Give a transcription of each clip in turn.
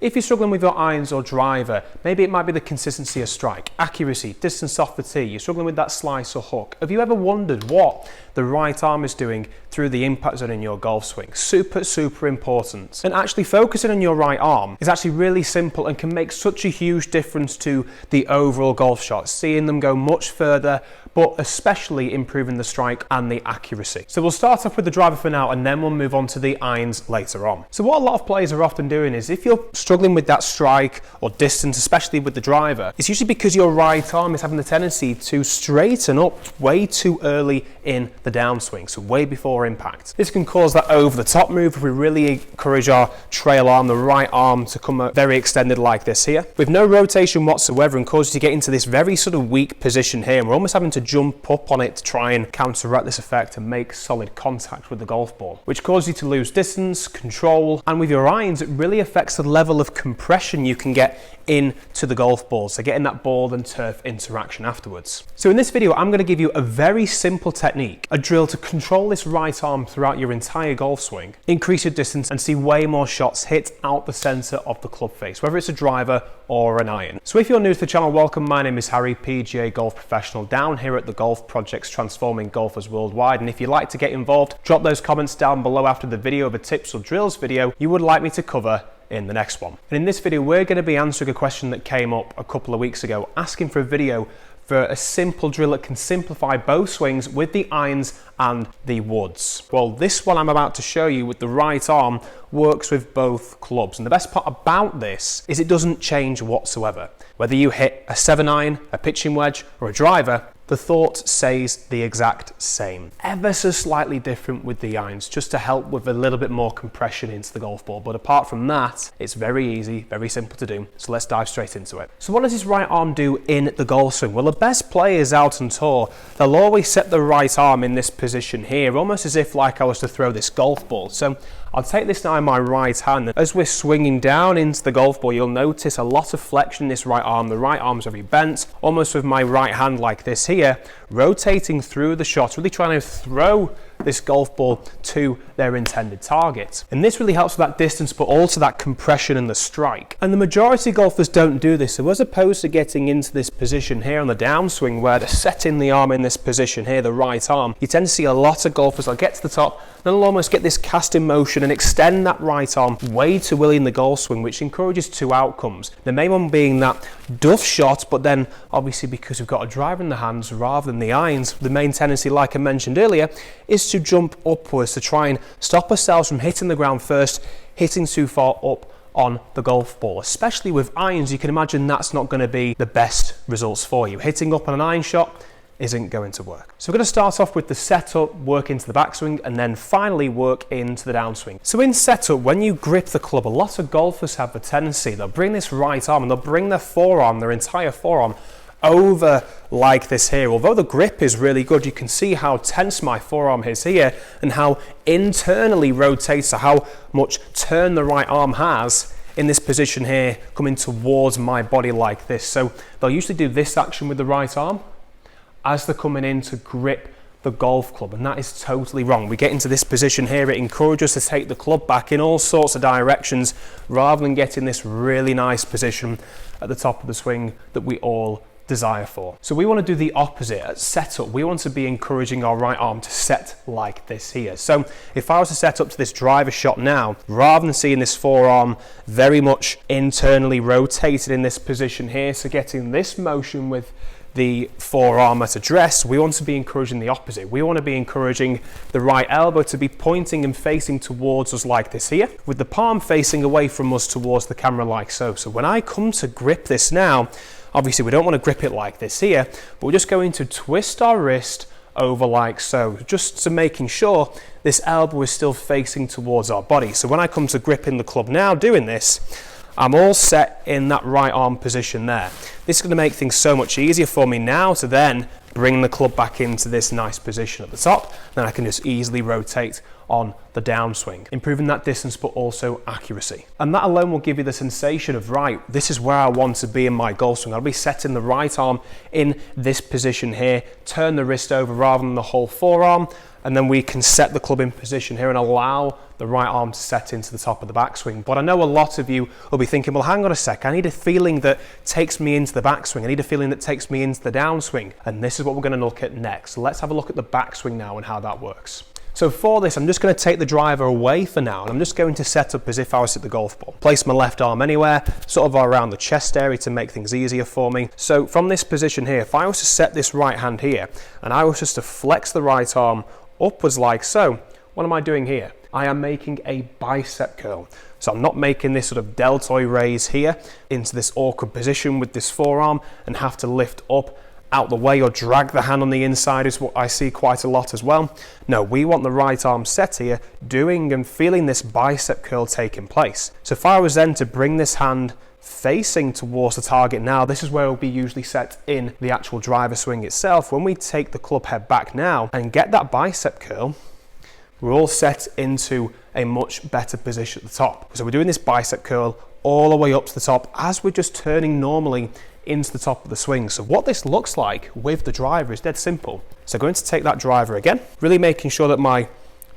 If you're struggling with your irons or driver, maybe it might be the consistency of strike, accuracy, distance off the tee, you're struggling with that slice or hook. Have you ever wondered what the right arm is doing through the impact zone in your golf swing? Super important. And actually focusing on your right arm is actually really simple and can make such a huge difference to the overall golf shot, seeing them go much further, but especially improving the strike and the accuracy. So we'll start off with the driver for now, and then we'll move on to the irons later on. So what a lot of players are often doing is, if you're struggling with that strike or distance, especially with the driver, it's usually because your right arm is having the tendency to straighten up way too early in the downswing, so way before impact. This can cause that over the top move if we really encourage our trail arm, the right arm, to come very extended like this here, with no rotation whatsoever, and cause you to get into this very sort of weak position here. And we're almost having to jump up on it to try and counteract this effect and make solid contact with the golf ball, which causes you to lose distance, control, and with your irons it really affects the level of compression you can get into the golf ball, so getting that ball and turf interaction afterwards. So in this video I'm going to give you a very simple technique, a drill to control this right arm throughout your entire golf swing, increase your distance and see way more shots hit out the centre of the club face, whether it's a driver or an iron. So if you're new to the channel, welcome. My name is Harry, PGA Golf Professional, down here at theGolfPROjx, transforming golfers worldwide. And if you'd like to get involved, drop those comments down below after the video of a tips or drills video you would like me to cover in the next one. And in this video we're going to be answering a question that came up a couple of weeks ago, asking for a video for a simple drill that can simplify both swings with the irons and the woods. Well, this one I'm about to show you with the right arm works with both clubs, and the best part about this is it doesn't change whatsoever. Whether you hit a 7-iron, a pitching wedge or a driver, the thought stays the exact same. Ever so slightly different with the irons, just to help with a little bit more compression into the golf ball. But apart from that, it's very easy, very simple to do. So let's dive straight into it. So what does his right arm do in the golf swing? Well, the best players out on tour, they'll always set the right arm in this position here, almost as if like I was to throw this golf ball. So I'll take this now in my right hand. As we're swinging down into the golf ball, you'll notice a lot of flexion in this right arm. The right arm's very bent, almost with my right hand like this here, rotating through the shot, really trying to throw this golf ball to their intended target. And this really helps with that distance, but also that compression and the strike. And the majority of golfers don't do this. So as opposed to getting into this position here on the downswing, where they're setting the arm in this position here, the right arm, you tend to see a lot of golfers, they'll get to the top, then they'll almost get this casting motion and extend that right arm way too early in the golf swing, which encourages two outcomes. The main one being that duff shot, but then obviously because we've got a driver in the hands rather than the irons, the main tendency, like I mentioned earlier, is to jump upwards to try and stop ourselves from hitting the ground first, hitting too far up on the golf ball. Especially with irons, you can imagine that's not going to be the best results for you. Hitting up on an iron shot isn't going to work. So we're going to start off with the setup, work into the backswing, and then finally work into the downswing. So in setup, when you grip the club, a lot of golfers have the tendency, they'll bring this right arm and they'll bring their forearm, their entire forearm, over like this here. Although the grip is really good, you can see how tense my forearm is here and how internally rotates, so how much turn the right arm has in this position here, coming towards my body like this. So they'll usually do this action with the right arm as they're coming in to grip the golf club, and that is totally wrong. We get into this position here, it encourages us to take the club back in all sorts of directions rather than getting this really nice position at the top of the swing that we all desire for. So we want to do the opposite. At setup, we want to be encouraging our right arm to set like this here. So if I was to set up to this driver shot now, rather than seeing this forearm very much internally rotated in this position here, so getting this motion with the forearm at address, we want to be encouraging the opposite. We want to be encouraging the right elbow to be pointing and facing towards us like this here, with the palm facing away from us towards the camera like so. So when I come to grip this now, obviously we don't want to grip it like this here, but we're just going to twist our wrist over like so, just to making sure this elbow is still facing towards our body. So when I come to gripping the club now, doing this, I'm all set in that right arm position there. This is going to make things so much easier for me now to then bring the club back into this nice position at the top. Then I can just easily rotate on the downswing, improving that distance but also accuracy. And that alone will give you the sensation of, right, this is where I want to be in my golf swing. I'll be setting the right arm in this position here, turn the wrist over rather than the whole forearm, and then we can set the club in position here and allow the right arm to set into the top of the backswing. But I know a lot of you will be thinking, well, hang on a sec, I need a feeling that takes me into the backswing. I need a feeling that takes me into the downswing. And this is what we're going to look at next. So let's have a look at the backswing now and how that works. So for this, I'm just going to take the driver away for now, and I'm just going to set up as if I was at the golf ball. Place my left arm anywhere, sort of around the chest area to make things easier for me. So from this position here, if I was to set this right hand here, and I was just to flex the right arm upwards like so, what am I doing here? I am making a bicep curl. So I'm not making this sort of deltoid raise here into this awkward position with this forearm and have to lift up out the way or drag the hand on the inside is what I see quite a lot as well. No, we want the right arm set here, doing and feeling this bicep curl taking place. So if I was then to bring this hand facing towards the target now, this is where it will be usually set in the actual driver swing itself. When we take the club head back now and get that bicep curl, we're all set into a much better position at the top. So we're doing this bicep curl all the way up to the top as we're just turning normally into the top of the swing. So what this looks like with the driver is dead simple. So going to take that driver again, really making sure that my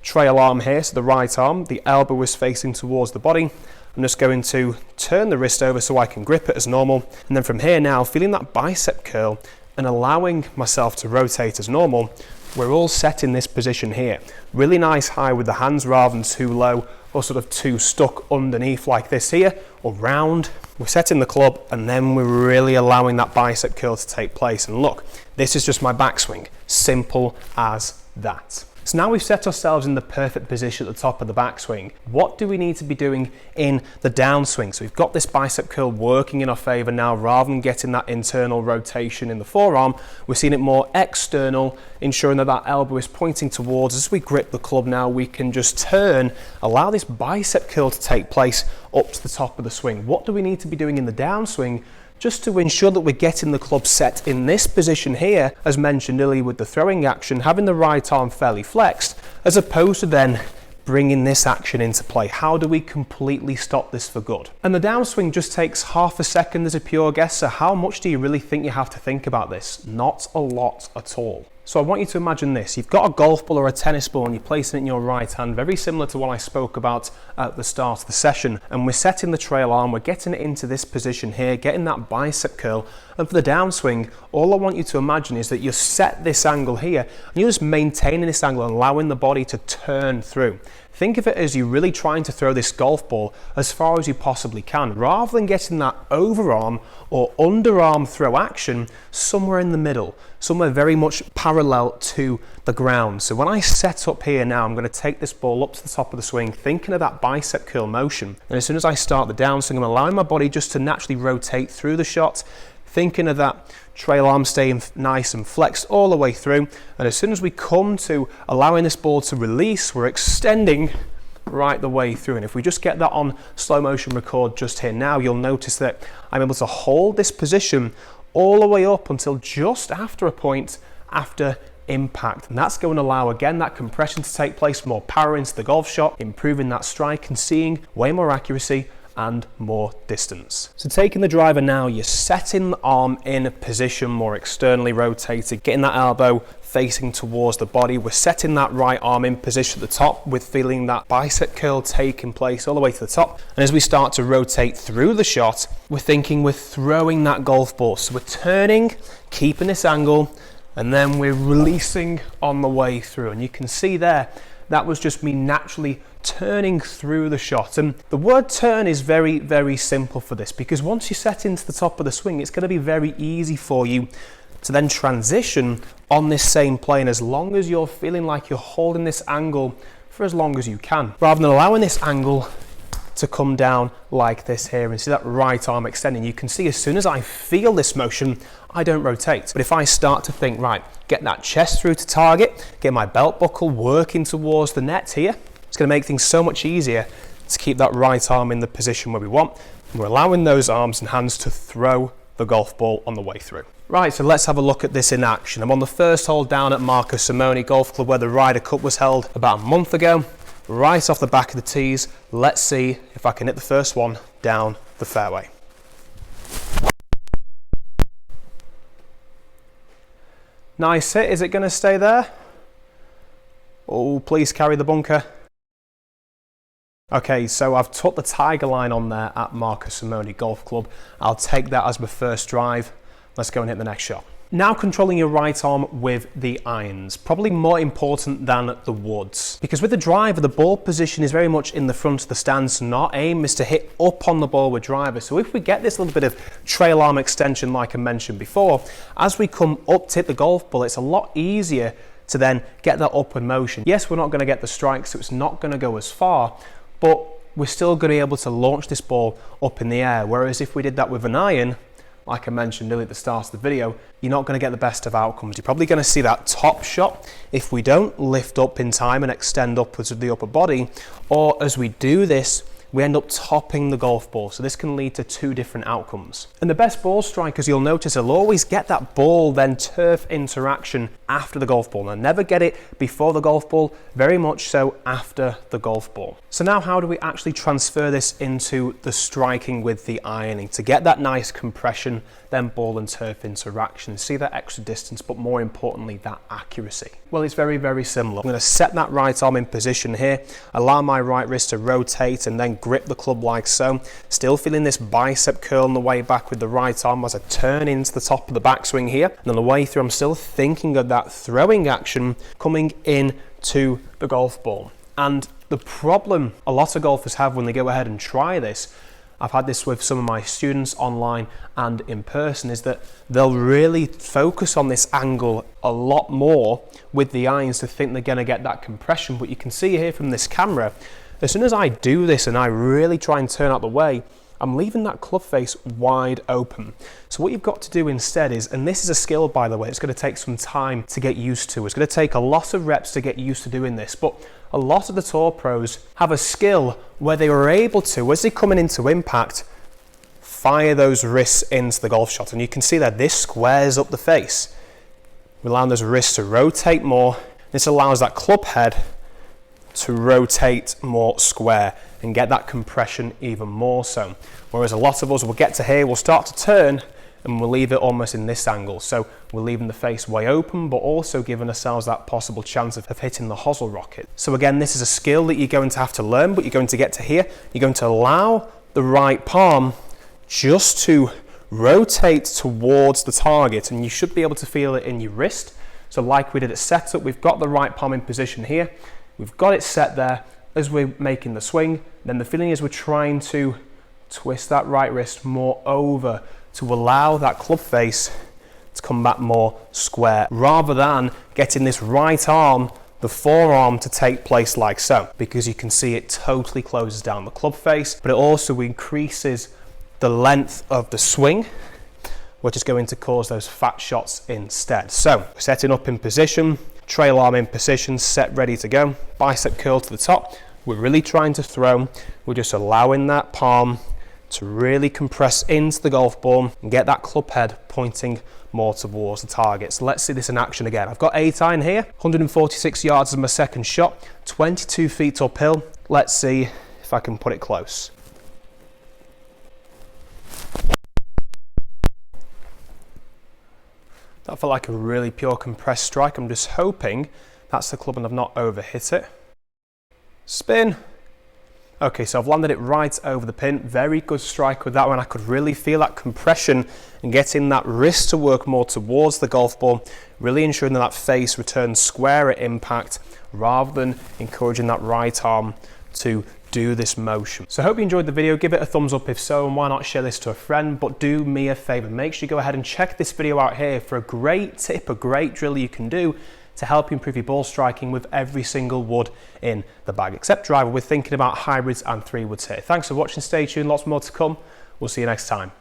trail arm here, so the right arm, the elbow is facing towards the body. I'm just going to turn the wrist over so I can grip it as normal. And then from here now, feeling that bicep curl and allowing myself to rotate as normal, we're all set in this position here. Really nice high with the hands rather than too low or sort of too stuck underneath like this here, or round. We're setting the club and then we're really allowing that bicep curl to take place. And look, this is just my backswing. Simple as that. So now we've set ourselves in the perfect position at the top of the backswing. What do we need to be doing in the downswing? So we've got this bicep curl working in our favor now, rather than getting that internal rotation in the forearm. We're seeing it more external, ensuring that that elbow is pointing towards. As we grip the club now, we can just turn, allow this bicep curl to take place up to the top of the swing. What do we need to be doing in the downswing? Just to ensure that we're getting the club set in this position here, as mentioned earlier with the throwing action, having the right arm fairly flexed, as opposed to then bringing this action into play. How do we completely stop this for good? And the downswing just takes half a second as a pure guess, so how much do you really think you have to think about this? Not a lot at all. So I want you to imagine this. You've got a golf ball or a tennis ball and you're placing it in your right hand, very similar to what I spoke about at the start of the session. And we're setting the trail arm, we're getting it into this position here, getting that bicep curl. And for the downswing, all I want you to imagine is that you set this angle here and you're just maintaining this angle and allowing the body to turn through. Think of it as you really trying to throw this golf ball as far as you possibly can, rather than getting that overarm or underarm throw action somewhere in the middle, somewhere very much parallel to the ground. So when I set up here now, I'm going to take this ball up to the top of the swing, thinking of that bicep curl motion. And as soon as I start the downswing, I'm allowing my body just to naturally rotate through the shot, thinking of that trail arm staying nice and flexed all the way through. And as soon as we come to allowing this ball to release, we're extending right the way through. And if we just get that on slow motion record just here now, you'll notice that I'm able to hold this position all the way up until just after a point after impact. And that's going to allow again that compression to take place, more power into the golf shot, improving that strike and seeing way more accuracy and more distance. So taking the driver now, you're setting the arm in a position more externally rotated, getting that elbow facing towards the body. We're setting that right arm in position at the top with feeling that bicep curl taking place all the way to the top. And as we start to rotate through the shot, we're thinking we're throwing that golf ball. So we're turning, keeping this angle, and then we're releasing on the way through. And you can see there, that was just me naturally turning through the shot. And the word turn is very, very simple for this, because once you set into the top of the swing, it's going to be very easy for you to then transition on this same plane, as long as you're feeling like you're holding this angle for as long as you can, rather than allowing this angle to come down like this here. And see that right arm extending. You can see as soon as I feel this motion, I don't rotate. But if I start to think, right, get that chest through to target, get my belt buckle working towards the net here, it's going to make things so much easier to keep that right arm in the position where we want. And we're allowing those arms and hands to throw the golf ball on the way through. Right, so let's have a look at this in action. I'm on the first hole down at Marco Simone Golf Club, where the Ryder Cup was held about a month ago. right off the back of the tees. Let's see if I can hit the first one down the fairway. Nice hit. Is it going to stay there? Oh, please carry the bunker. Okay, so I've took the Tiger line on there at Marcus Simone Golf Club. I'll take that as my first drive. Let's go and hit the next shot. Now controlling your right arm with the irons, probably more important than the woods. Because with the driver, the ball position is very much in the front of the stance, and our aim is to hit up on the ball with driver. So if we get this little bit of trail arm extension like I mentioned before, as we come up to hit the golf ball, it's a lot easier to then get that upward motion. Yes, we're not going to get the strike, so it's not going to go as far, but we're still going to be able to launch this ball up in the air. Whereas if we did that with an iron, like I mentioned earlier at the start of the video, you're not going to get the best of outcomes. You're probably going to see that top shot if we don't lift up in time and extend upwards of the upper body, or as we do this, we end up topping the golf ball. So this can lead to two different outcomes. And the best ball strikers, you'll notice, will always get that ball then turf interaction after the golf ball. Now, never get it before the golf ball, very much so after the golf ball. So now how do we actually transfer this into the striking with the ironing to get that nice compression, then ball and turf interaction, see that extra distance, but more importantly, that accuracy? Well, it's very, very similar. I'm going to set that right arm in position here, allow my right wrist to rotate and then grip the club like so. Still feeling this bicep curl on the way back with the right arm as I turn into the top of the backswing here. And on the way through, I'm still thinking of that throwing action coming in to the golf ball. And the problem a lot of golfers have when they go ahead and try this, I've had this with some of my students online and in person, is that they'll really focus on this angle a lot more with the irons to think they're going to get that compression. But you can see here from this camera, as soon as I do this and I really try and turn out the way, I'm leaving that club face wide open. So what you've got to do instead is, and this is a skill by the way, it's going to take some time to get used to. It's going to take a lot of reps to get used to doing this, but a lot of the tour pros have a skill where they were able to, as they're coming into impact, fire those wrists into the golf shot. And you can see that this squares up the face. We're allowing those wrists to rotate more. This allows that club head to rotate more square and get that compression even more so. Whereas a lot of us will get to here, we'll start to turn and we'll leave it almost in this angle. So we're leaving the face way open, but also giving ourselves that possible chance of hitting the hosel rocket. So again, this is a skill that you're going to have to learn, but you're going to get to here. You're going to allow the right palm just to rotate towards the target, and you should be able to feel it in your wrist. So like we did at setup, we've got the right palm in position here. We've got it set there as we're making the swing. Then the feeling is we're trying to twist that right wrist more over to allow that club face to come back more square, rather than getting this right arm, the forearm, to take place like so, because you can see it totally closes down the club face, but it also increases the length of the swing, which is going to cause those fat shots instead. So setting up in position, trail arm in position, set ready to go, bicep curl to the top. We're really trying to throw. We're just allowing that palm to really compress into the golf ball and get that club head pointing more towards the target. So let's see this in action again. I've got 8 iron here, 146 yards as my second shot, 22 feet uphill. Let's see if I can put it close. That felt like a really pure compressed strike. I'm just hoping that's the club and I've not overhit it. Spin. Okay, so I've landed it right over the pin. Very good strike with that one. I could really feel that compression and getting that wrist to work more towards the golf ball, really ensuring that that face returns square at impact rather than encouraging that right arm to do this motion. So I hope you enjoyed the video. Give it a thumbs up if so, and why not share this to a friend. But do me a favor, make sure you go ahead and check this video out here for a great tip, a great drill you can do to help you improve your ball striking with every single wood in the bag. Except driver, we're thinking about hybrids and 3 woods here. Thanks for watching, stay tuned, lots more to come. We'll see you next time.